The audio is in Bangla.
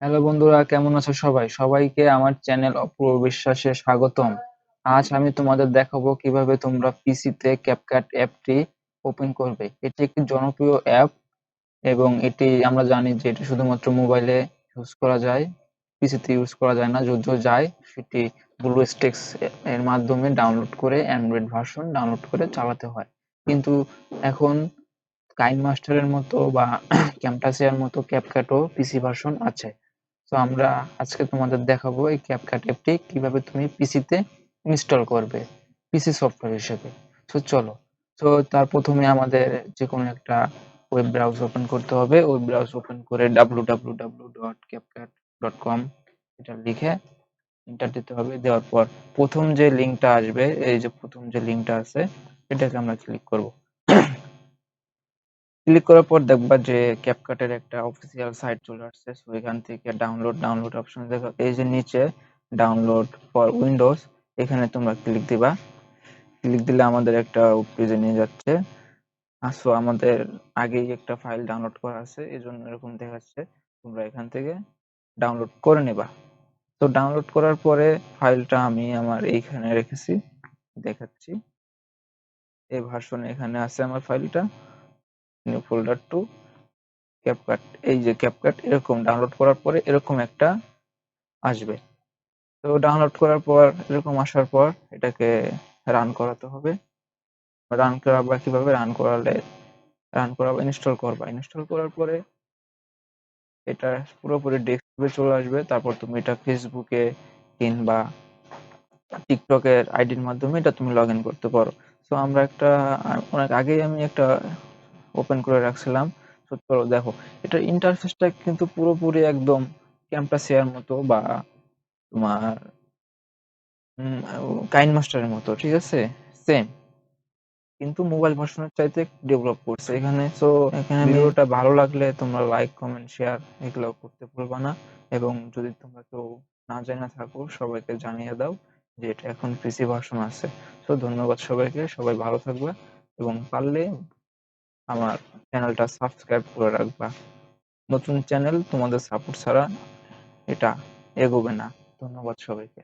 হ্যালো বন্ধুরা, কেমন আছো সবাই? সবাইকে আমার চ্যানেল অপূর্ব বিশ্বাসে স্বাগতম। আজ আমি তোমাদের দেখাবো কিভাবে তোমরা পিসিতে ক্যাপকাট অ্যাপটি ওপেন করবে। এটি একটি জনপ্রিয় অ্যাপ এবং এটি আমরা জানি যে এটি শুধুমাত্র মোবাইলে ইউজ করা যায়, পিসিতে ইউজ করা যায় না। যদিও যায়, সেটি ব্লুস্ট্যাক্স এর মাধ্যমে ডাউনলোড করে অ্যান্ড্রয়েড ভার্সন ডাউনলোড করে চালাতে হয়। কিন্তু এখন কাইনমাস্টারের মতো বা ক্যামটাসিয়ার মতো ক্যাপকাটও পিসি ভার্সন আছে। তো আমরা আজকে তোমাদের দেখাবো এই ক্যাপকাট অ্যাপটি কিভাবে তুমি পিসিতে ইনস্টল করবে পিসি সফটওয়্যার হিসেবে। তো চলো। তো তার প্রথমে আমাদের যে কোনো একটা ওয়েব ব্রাউজ ওপেন করতে হবে। ওয়েব ব্রাউজ ওপেন করে www.capcut.com এটা লিখে এন্টার দিতে হবে। দেওয়ার পর প্রথম যে লিঙ্কটা আসবে, এই যে প্রথম যে লিঙ্কটা আছে, এটাকে আমরা ক্লিক করব। ক্লিক করার পর দেখবা যে ক্যাপকাটের একটা অফিসিয়াল সাইট চলে আসছে। সো এখান থেকে ডাউনলোড অপশন দেখো, এই যে নিচে ডাউনলোড ফর উইন্ডোজ, এখানে তোমরা ক্লিক দিবা। ক্লিক দিলে আমাদের একটা পেজে নিয়ে যাচ্ছে। সো আমাদের আগেই একটা ফাইল ডাউনলোড করা আছে, এই জন্য এরকম দেখাচ্ছে। তোমরা এখান থেকে ডাউনলোড করে নেবা। তো ডাউনলোড করার পরে ফাইলটা আমি আমার এইখানে রেখেছি, দেখাচ্ছি। এই ভার্সনে এখানে আছে আমার ফাইলটা, নিউ ফোল্ডার টু ক্যাপকাট। এই যে ক্যাপকাট এরকম ডাউনলোড করার পরে এরকম একটা আসবে। তো ডাউনলোড করার পর এরকম আসার পর এটাকে রান করাতে হবে। রান করাবা কিভাবে? রান করাবা, ইনস্টল করবা। ইনস্টল করার পরে এটা পুরোপুরি ডেস্কটপে চলে আসবে। তারপর তুমি এটা ফেসবুকে কিংবা টিকটকের আইডির মাধ্যমে এটা তুমি লগ ইন করতে পারো। তো আমরা অনেক আগেই আমি একটা ওপেন করে রাখছিলাম। তো চলো দেখো, এটার ইন্টারফেসটা কিন্তু পুরোপুরি একদম ক্যাম্পাসিয়ার মতো বা তোমার কাইন মাস্টারের মতো, ঠিক আছে? সেম, কিন্তু মোবাইল ভার্সনের চাইতে ডেভেলপ করছে এখানে। সো এখানে ভিডিওটা ভালো লাগলে তোমরা লাইক, কমেন্ট, শেয়ার এগুলো করতে ভুলবা না। এবং যদি তোমরা কেউ না জেনে থাকো, সবাইকে জানিয়ে দাও যে এটা এখন পিসি ভার্সন আছে। সো ধন্যবাদ সবাইকে, সবাই ভালো থাকবে এবং পারলে আমার চ্যানেলটা সাবস্ক্রাইব করে রাখবা। নতুন চ্যানেল, তোমাদের সাপোর্ট ছাড়া এটা এগোবে না। ধন্যবাদ সবাইকে।